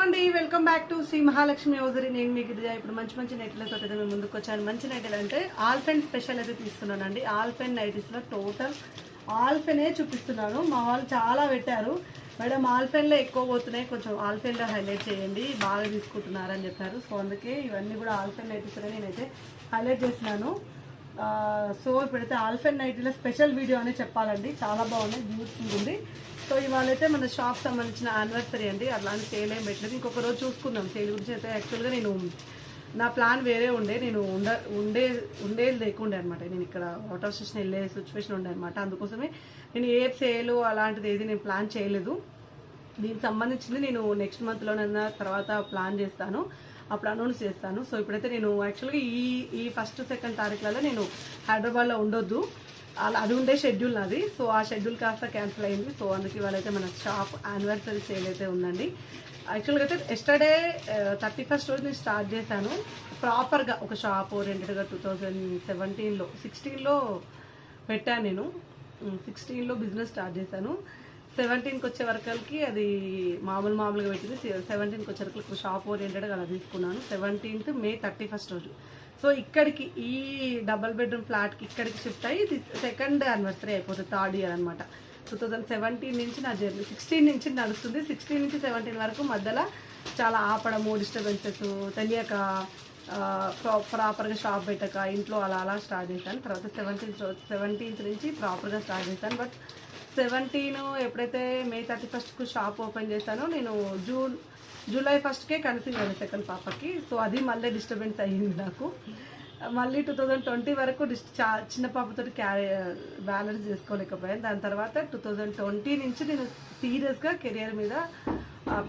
అండి, welcome back to Shri Mahalakshmi Hosiery. నేను మీకు ఇది ఇప్పుడు మంచి నైటీలతో అయితే మేము ముందుకు వచ్చాను. మంచి నైటీలు అంటే ఆల్ఫెన్ స్పెషల్ అయితే తీస్తున్నానండి. ఆల్ఫెన్ నైటీస్లో టోటల్ ఆల్ఫెనే చూపిస్తున్నాను. మా వాళ్ళు చాలా పెట్టారు, మేడం ఆల్ఫెన్లో ఎక్కువ పోతున్నాయి, కొంచెం ఆల్ఫెన్లో హైలైట్ చేయండి, బాగా తీసుకుంటున్నారని చెప్పారు. సో అందుకే ఇవన్నీ కూడా ఆల్ఫెన్ నైటీస్లో నేనైతే హైలైట్ చేస్తున్నాను. సో ఇప్పుడైతే ఆల్ఫెన్ నైటీలో స్పెషల్ వీడియో అని చెప్పాలండి, చాలా బాగున్నాయి, బ్యూటిఫుల్ ఉంది. సో ఇవాళైతే మన షాప్ సంబంధించిన యానివర్సరీ అండి, అలాంటి సేల్ ఏం పెట్టలేదు. ఇంకొక రోజు చూసుకుందాం సేల్ గురించి. అయితే యాక్చువల్గా నేను నా ప్లాన్ వేరే ఉండే, నేను ఉండేది లేకుండే అనమాట. నేను ఇక్కడ అవుట్ ఆఫ్ స్టేషన్ వెళ్ళే సిచ్యువేషన్ ఉండే అనమాట. అందుకోసమే నేను ఏ సేల్ అలాంటిది ఏది నేను ప్లాన్ చేయలేదు. దీనికి సంబంధించింది నేను నెక్స్ట్ మంత్లోనన్నా తర్వాత ప్లాన్ చేస్తాను, అప్పుడు అనౌన్స్ చేస్తాను. సో ఇప్పుడైతే నేను యాక్చువల్గా ఈ ఫస్ట్ సెకండ్ తారీఖులలో నేను హైదరాబాద్లో ఉండొద్దు, అలా అది ఉండే షెడ్యూల్ నాది. సో ఆ షెడ్యూల్ కాస్త క్యాన్సిల్ అయింది. సో అందుకే ఇవాళైతే మన షాప్ యానివర్సరీ సేల్ అయితే ఉందండి. యాక్చువల్గా అయితే ఎస్టర్డే 31st రోజు నేను స్టార్ట్ చేశాను ప్రాపర్గా ఒక షాప్ ఓరియంటెడ్గా. 2017లో 16లో పెట్టాను నేను, 16లో బిజినెస్ స్టార్ట్ చేశాను. 17కి వచ్చే వరకల్కి అది మామూలుగా పెట్టింది. 17కి వచ్చే వరకు షాప్ ఓరియంటెడ్గా అలా తీసుకున్నాను. 17th May 31st రోజు. సో ఇక్కడికి ఈ డబల్ బెడ్రూమ్ ఫ్లాట్కి ఇక్కడికి షిఫ్ట్ అయ్యి ఇది సెకండ్ యానివర్సరీ అయిపోతుంది, 3rd ఇయర్ అనమాట. 2017 నుంచి నా జర్నీ 16 నుంచి నడుస్తుంది. 16 నుంచి 17 వరకు మధ్యలో చాలా ఆపడము, డిస్టర్బెన్సెస్, తెలియక ప్రాపర్గా షాప్ పెట్టక ఇంట్లో అలా స్టార్ట్ చేశాను. తర్వాత 17th నుంచి ప్రాపర్గా స్టార్ట్ చేశాను. బట్ 17 ఎప్పుడైతే May 31st షాప్ ఓపెన్ చేశానో నేను జూలై 1st కన్సీవ్ అయ్యింది సెకండ్ పాపకి. సో అది మళ్ళీ డిస్టర్బెన్స్ అయ్యింది నాకు. మళ్ళీ 2020 వరకు చిన్న పాపతో బ్యాలెన్స్ చేసుకోలేకపోయాను. దాని తర్వాత 2020 నుంచి నేను సీరియస్గా కెరియర్ మీద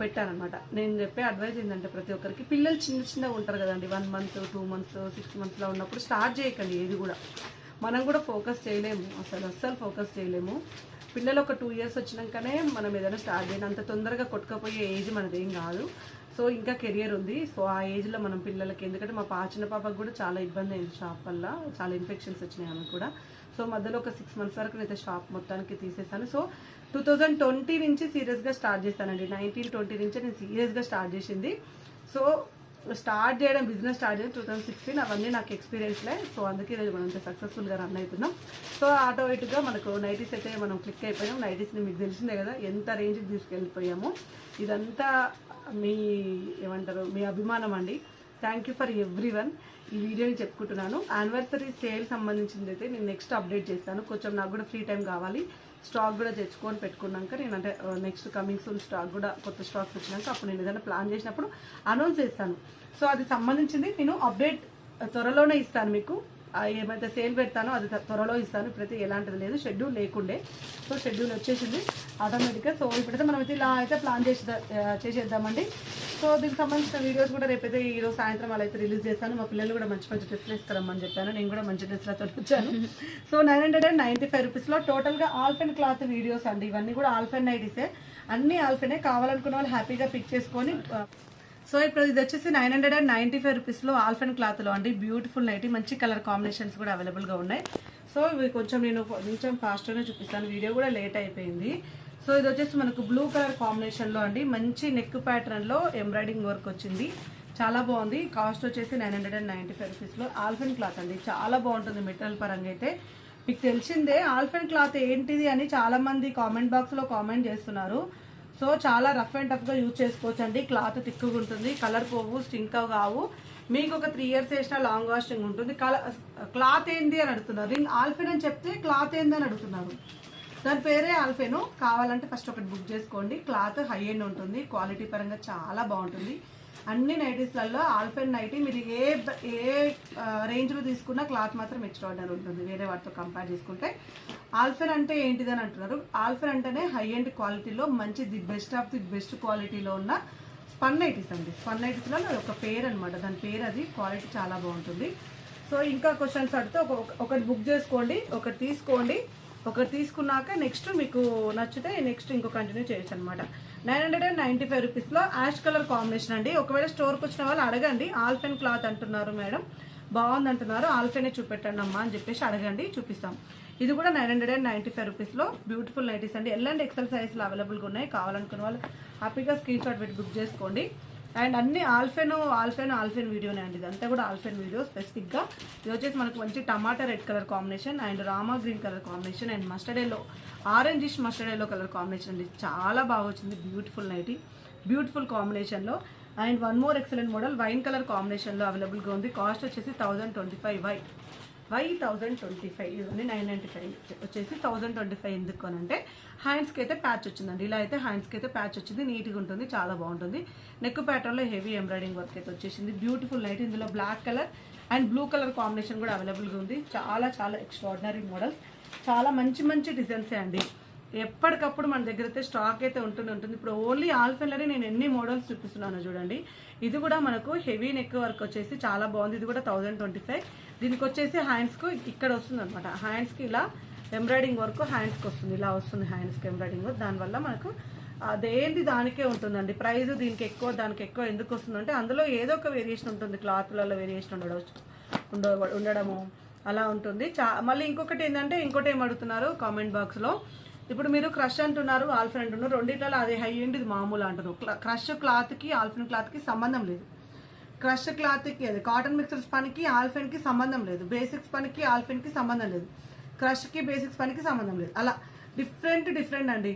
పెట్టానమాట. నేను చెప్పే అడ్వైజ్ ఏంటంటే ప్రతి ఒక్కరికి పిల్లలు చిన్నగా ఉంటారు కదండి, 1 month 2 months 6 monthsలో ఉన్నప్పుడు స్టార్ట్ చేయకండి ఏది కూడా. మనం కూడా ఫోకస్ చేయలేము, అస్సలు ఫోకస్ చేయలేము. పిల్లలు ఒక 2 years వచ్చినాకనే మనం ఏదైనా స్టార్ట్ చేయాలి. అంత తొందరగా కొట్టుకపోయే ఏజ్ మనదేం కాదు. సో ఇంకా కెరియర్ ఉంది. సో ఆ ఏజ్లో మనం పిల్లలకి, ఎందుకంటే మా చిన్న పాపకు కూడా చాలా ఇబ్బంది అయింది షాప్ వల్ల, చాలా ఇన్ఫెక్షన్స్ వచ్చినాయి ఆమెకు కూడా. సో మధ్యలో ఒక 6 months వరకు నేనైతే షాప్ మొత్తానికి తీసేసాను. సో 2020 నుంచి సీరియస్గా స్టార్ట్ చేస్తానండి. 19-20 నుంచి నేను సీరియస్గా స్టార్ట్ చేసింది. సో స్టార్ట్ చేయడం, బిజినెస్ స్టార్ట్ చేయడం 2016, అవన్నీ నాకు ఎక్స్పీరియన్స్లే. సో అందుకే ఈరోజు మనం సక్సెస్ఫుల్గా రన్ అవుతున్నాం. సో ఆటోమేటిక్గా మనకు నైటీస్ అయితే మనం క్లిక్ అయిపోయాం. నైటీస్ని మీకు తెలిసిందే కదా ఎంత రేంజ్కి తీసుకెళ్ళిపోయాము. ఇదంతా మీ అభిమానం అండి. Thank you for everyone. ఈ వీడియోని చెప్పుకుంటున్నాను. యానివర్సరీ సేల్ సంబంధించింది అయితే నేను నెక్స్ట్ అప్డేట్ చేస్తాను. కొంచెం నాకు కూడా ఫ్రీ టైం కావాలి, స్టాక్ కూడా తెచ్చుకొని పెట్టుకున్నాక నేను అంటే నెక్స్ట్ కమింగ్ సూన్ స్టాక్ కూడా కొత్త స్టాక్ వచ్చినాక అప్పుడు నేను ఏదైనా ప్లాన్ చేసినప్పుడు అనౌన్స్ చేస్తాను. సో అది సంబంధించింది నేను అప్డేట్ త్వరలోనే ఇస్తాను మీకు. ఏమైతే సేల్ పెడతానో అది త్వరలో ఇస్తాను. ఇప్పుడైతే ఎలాంటిది లేదు, షెడ్యూల్ లేకుండే. సో షెడ్యూల్ వచ్చేసింది ఆటోమేటిక్గా. సో ఇప్పుడైతే మనం అయితే ఇలా అయితే ప్లాన్ చేసేద్దామండి. సో దీనికి సంబంధించిన వీడియోస్ కూడా రేపైతే ఈరోజు సాయంత్రం అలా అయితే రిలీజ్ చేస్తాను. మా పిల్లలు కూడా మంచి డ్రెస్సులు ఇస్తారమ్మని చెప్పాను, నేను కూడా మంచి డ్రెస్సులతో వచ్చాను. సో 995 రూపీస్లో టోటల్గా ఆల్ఫెన్ క్లాత్ వీడియోస్ అండి. ఇవన్నీ కూడా ఆల్ఫెన్ నైటీసే, అన్ని ఆల్ఫెనే. కావాలనుకున్న వాళ్ళు హ్యాపీగా పిక్ చేసుకొని. సో ఇప్పుడు ఇది వచ్చేసి 995 రూపీస్లో ఆల్ఫెన్ క్లాత్లో అండి, బ్యూటిఫుల్ నైటీ, మంచి కలర్ కాంబినేషన్స్ కూడా అవైలబుల్గా ఉన్నాయి. సో ఇవి నేను కొంచెం ఫాస్ట్గానే చూపిస్తాను, వీడియో కూడా లేట్ అయిపోయింది. సో ఇది వచ్చేసి మనకు బ్లూ కలర్ కాంబినేషన్లో అండి, మంచి నెక్ ప్యాటర్న్లో ఎంబ్రాయిడింగ్ వర్క్ వచ్చింది, చాలా బాగుంది. కాస్ట్ వచ్చేసి 995 రూపీస్లో ఆల్ఫెన్ క్లాత్ అండి, చాలా బాగుంటుంది మెటీరియల్ పరంగా అయితే. మీకు తెలిసిందే ఆల్ఫెన్ క్లాత్ ఏంటిది అని చాలామంది కామెంట్ బాక్స్లో కామెంట్ చేస్తున్నారు. సో చాలా రఫ్ అండ్ టఫ్గా యూజ్ చేసుకోవచ్చు అండి. క్లాత్ తిక్కుగా ఉంటుంది, కలర్ పోవు, స్టింక్ కావు. మీకు ఒక 3 years వేసినా లాంగ్ లాస్టింగ్ ఉంటుంది. క్లాత్ ఏంది అని అడుగుతున్నారు. ఆల్ఫెన్ అని చెప్తే క్లాత్ ఏంది అని అడుగుతున్నారు. దాని పేరే ఆల్ఫెను. కావాలంటే ఫస్ట్ ఒకటి బుక్ చేసుకోండి. క్లాత్ హై ఎండ్ ఉంటుంది, క్వాలిటీ పరంగా చాలా బాగుంటుంది. అన్ని నైటీస్లలో ఆల్ఫెన్ నైటీ మీరు ఏ రేంజ్లో తీసుకున్నా క్లాత్ మాత్రం ఎక్స్ట్రాడినరీ ఉంటుంది వేరే వాటితో కంపేర్ చేసుకుంటే. ఆల్ఫెన్ అంటే ఏంటిది అని అంటున్నారు. ఆల్ఫెన్ అంటేనే హై ఎండ్ క్వాలిటీలో మంచి the best of the best క్వాలిటీలో ఉన్న స్పన్ నైటీస్ అండి. స్పన్ నైటీస్లో ఒక పేరు అనమాట, దాని పేరు అది. క్వాలిటీ చాలా బాగుంటుంది. సో ఇంకా క్వశ్చన్స్ అడిగితే ఒకటి బుక్ చేసుకోండి, ఒకటి తీసుకోండి. ఒకటి తీసుకున్నాక నెక్స్ట్ మీకు నచ్చితే నెక్స్ట్ ఇంకో కంటిన్యూ చేయొచ్చు అనమాట. 995 రూపీస్లో యాష్ కలర్ కాంబినేషన్ అండి. ఒకవేళ స్టోర్కి వచ్చిన వాళ్ళు అడగండి, ఆల్ఫెన్ క్లాత్ అంటున్నారు మేడం, బాగుంది అంటున్నారు, ఆల్ఫైనే చూపెట్టండి అమ్మా అని చెప్పేసి అడగండి, చూపిస్తాం. ఇది కూడా 995 రూపీస్లో బ్యూటిఫుల్ నైటీస్ అండి. ఎల్ అండ్ ఎక్సెల్ సైజ్లో అవైలబుల్గా ఉన్నాయి. కావాలనుకున్న వాళ్ళు హ్యాపీగా స్క్రీన్ షాట్ పెట్టి బుక్ చేసుకోండి. అండ్ అన్ని ఆల్ఫెన్ వీడియోనే అండి, ఇదంతా కూడా ఆల్ఫెన్ వీడియో స్పెసిఫిక్గా. ఇది వచ్చేసి మనకు మంచి tomato red colour combination and రామా green colour combination and mustard yellow, orangish mustard yellow colour combination అండి. చాలా బాగా వచ్చింది, బ్యూటిఫుల్ నైటీ, బ్యూటిఫుల్ కాంబినేషన్లో. And one more excellent model wine colour కాంబినేషన్లో అవైలబుల్గా ఉంది. కాస్ట్ వచ్చేసి 1025. వై 1025, ఇవన్నీ 995 వచ్చేసి 1025. ఎందుకు అని అంటే హ్యాండ్స్కి అయితే ప్యాచ్ వచ్చిందండి, ఇలా అయితే హ్యాండ్స్కి అయితే ప్యాచ్ వచ్చింది, నీట్గా ఉంటుంది, చాలా బాగుంటుంది. నెక్ ప్యాటర్న్లో హెవీ ఎంబ్రాయిడింగ్ వర్క్ అయితే వచ్చేసింది. బ్యూటిఫుల్ నైట్, ఇందులో black colour and blue colour combination కూడా అవైలబుల్గా ఉంది. చాలా చాలా ఎక్స్ట్రాడినరీ మోడల్స్, చాలా మంచి మంచి డిజైన్సే అండి. ఎప్పటికప్పుడు మన దగ్గర అయితే స్టాక్ అయితే ఉంటుంది. ఇప్పుడు ఓన్లీ ఆల్ఫెన్లోనే నేను ఎన్ని మోడల్స్ చూపిస్తున్నాను చూడండి. ఇది కూడా మనకు హెవీ నెక్ వర్క్ వచ్చేసి చాలా బాగుంది. ఇది కూడా 1025. దీనికి వచ్చేసి హ్యాండ్స్కు ఇక్కడ వస్తుంది అనమాట, హ్యాండ్స్కి ఇలా ఎంబ్రాయిడింగ్ వర్క్ హ్యాండ్స్కి వస్తుంది, ఇలా వస్తుంది హ్యాండ్స్కి ఎంబ్రాయిడింగ్ వర్క్. దానివల్ల మనకు అదేంటి దానికే ఉంటుందండి ప్రైస్. దీనికి ఎక్కువ దానికి ఎక్కువ ఎందుకు వస్తుందంటే అందులో ఏదో ఒక వేరియేషన్ ఉంటుంది, క్లాత్లలో వేరియేషన్ ఉండడము అలా ఉంటుంది. మళ్ళీ ఇంకొకటి ఏంటంటే, ఇంకోటి ఏం అడుగుతున్నారు కామెంట్ బాక్స్లో, ఇప్పుడు మీరు క్రష్ అంటున్నారు, ఆల్ఫెన్ అంటున్నారు, రెండింటిలో అది హై అండ్ ఇది మామూలు అంటున్నారు. క్రష్ క్లాత్కి ఆల్ఫెన్ క్లాత్కి సంబంధం లేదు. క్రష్ క్లాత్కి అది కాటన్ మిక్సర్స్ పనికి ఆల్ఫెన్కి సంబంధం లేదు, బేసిక్స్ పనికి ఆల్ఫెన్కి సంబంధం లేదు, క్రష్కి బేసిక్స్ పనికి సంబంధం లేదు. అలా డిఫరెంట్ అండి.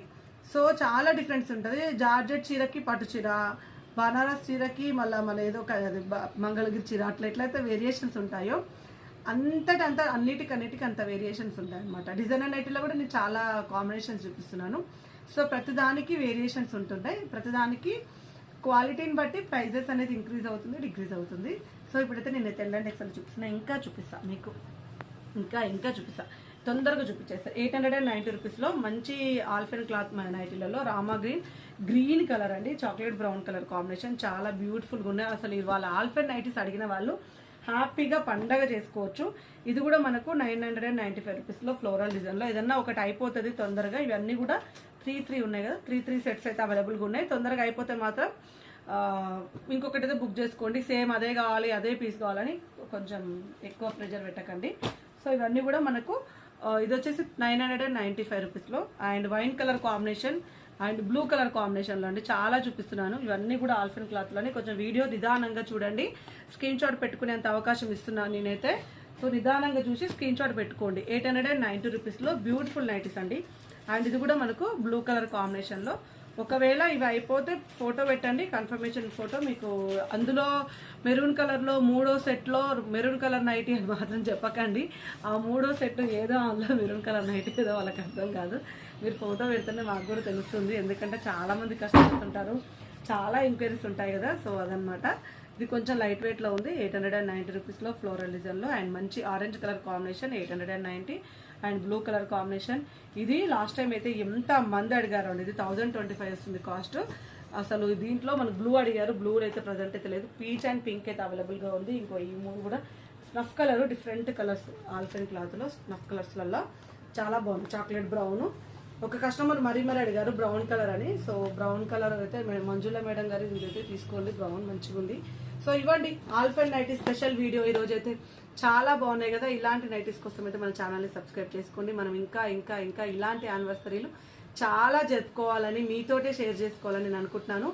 సో చాలా డిఫరెన్స్ ఉంటుంది. జార్జెట్ చీరకి పట్టు చీర, బనారస్ చీరకి మళ్ళీ ఏదో మంగళగిరి చీర, అట్లా ఎట్లయితే వేరియేషన్స్ ఉంటాయో అన్నిటికన్నిటికీ అంత వేరియేషన్స్ ఉంటాయి అనమాట. డిజైనర్ నైటీలో కూడా నేను చాలా కాంబినేషన్స్ చూపిస్తున్నాను. సో ప్రతిదానికి వేరియేషన్స్ ఉంటుంటాయి, ప్రతిదానికి క్వాలిటీని బట్టి ప్రైజెస్ అనేది ఇంక్రీజ్ అవుతుంది, డిక్రీజ్ అవుతుంది. సో ఇప్పుడైతే నేను ఎల్ అండ్ ఎక్సెల్ చూపిస్తున్నా, ఇంకా చూపిస్తాను మీకు, ఇంకా చూపిస్తాను, తొందరగా చూపించేస్తాను. 890 రూపీస్లో మంచి ఆల్ఫెన్ క్లాత్ మన నైటీలలో రామా గ్రీన్ కలర్ అండి, చాక్లెట్ బ్రౌన్ కలర్ కాంబినేషన్, చాలా బ్యూటిఫుల్గా ఉన్నాయి. అసలు ఇవాళ ఆల్ఫెన్ నైటీస్ అడిగిన వాళ్ళు హ్యాపీగా పండగ చేసుకోవచ్చు. ఇది కూడా మనకు 995 రూపీస్లో ఫ్లోరల్ డిజైన్లో. ఏదన్నా ఒకటి అయిపోతుంది తొందరగా. ఇవన్నీ కూడా 3 ఉన్నాయి కదా, 3 సెట్స్ అయితే అవైలబుల్గా ఉన్నాయి. తొందరగా అయిపోతే మాత్రం ఇంకొకటి అయితే బుక్ చేసుకోండి. సేమ్ అదే కావాలి, అదే పీస్ కావాలని కొంచెం ఎక్కువ ప్రెజర్ పెట్టకండి. సో ఇవన్నీ కూడా మనకు ఇది వచ్చేసి 995 రూపీస్లో and wine colour combination and blue colour కాంబినేషన్లో అండి. చాలా చూపిస్తున్నాను, ఇవన్నీ కూడా ఆల్ఫెన్ క్లాత్లోనే. కొంచెం వీడియో నిదానంగా చూడండి, స్క్రీన్ షాట్ పెట్టుకునేంత అవకాశం ఇస్తున్నాను నేనైతే. సో నిదానంగా చూసి స్క్రీన్ షాట్ పెట్టుకోండి. 890 రూపీస్లో బ్యూటిఫుల్ నైటీస్ అండి. అండ్ ఇది కూడా మనకు బ్లూ కలర్ కాంబినేషన్లో. ఒకవేళ ఇవి అయిపోతే ఫోటో పెట్టండి, కన్ఫర్మేషన్ ఫోటో. మీకు అందులో మెరూన్ కలర్లో 3వ సెట్లో మెరూన్ కలర్ నైటీ అని మాత్రం చెప్పకండి. ఆ 3వ సెట్ ఏదో అందులో మెరూన్ కలర్ నైటీ ఏదో వాళ్ళకి అర్థం కాదు. మీరు ఫోటో పెడితేనే మాకు కూడా తెలుస్తుంది, ఎందుకంటే చాలామంది కస్టమర్స్ ఉంటారు, చాలా ఎంక్వైరీస్ ఉంటాయి కదా. సో అదనమాట. ఇది కొంచెం లైట్ వెయిట్లో ఉంది. 890 రూపీస్లో ఫ్లోరల్ డిజైన్లో అండ్ మంచి orange colour combination 890 and blue colour combination. ఇది లాస్ట్ టైం అయితే ఎంత మంది అడిగారు అండి. ఇది 1025 వస్తుంది కాస్ట్. అసలు దీంట్లో మనకు బ్లూ అడిగారు, బ్లూ అయితే ప్రజెంట్ అయితే లేదు. పీచ్ అండ్ పింక్ అయితే అవైలబుల్గా ఉంది. ఇంకో ఈ మూడు కూడా స్నఫ్ కలర్, డిఫరెంట్ కలర్స్ ఆల్ఫెన్ క్లాత్లో స్నఫ్ కలర్స్లలో చాలా బాగుంది. చాక్లెట్ బ్రౌన్, ఒక కస్టమర్ మరీ అడిగారు బ్రౌన్ కలర్ అని. సో బ్రౌన్ కలర్ అయితే మంజుల మేడం గారు ఇదైతే తీసుకోండి, బ్రౌన్ మంచిగా ఉంది. సో ఇవ్వండి ఆల్ఫెన్ నైటీ స్పెషల్ వీడియో ఈరోజు అయితే. చాలా బాగున్నాయి కదా. ఇలాంటి నైటీస్ కోసం అయితే మన ఛానల్ని సబ్స్క్రైబ్ చేసుకోండి. మనం ఇంకా ఇలాంటి యానివర్సరీలు చాలా జరుపుకోవాలని, మీతోటే షేర్ చేసుకోవాలని నేను అనుకుంటున్నాను.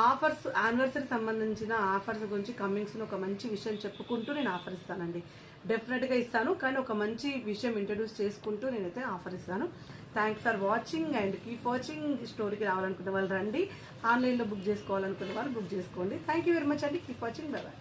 ఆఫర్స్, యానివర్సరీ సంబంధించిన ఆఫర్స్ గురించి కమింగ్స్ని ఒక మంచి విషయం చెప్పుకుంటూ నేను ఆఫర్ ఇస్తానండి. డెఫినెట్గా ఇస్తాను, కానీ ఒక మంచి విషయం ఇంట్రడ్యూస్ చేసుకుంటూ నేనైతే ఆఫర్ ఇస్తాను. Thanks for watching and keep watching. స్టోరీకి రావాలనుకునే వాళ్ళు రండి, ఆన్లైన్లో బుక్ చేసుకోవాలనుకునే వాళ్ళు బుక్ చేసుకోండి. థ్యాంక్ యూ వెరీ మచ్ అండి. Keep watching, by by.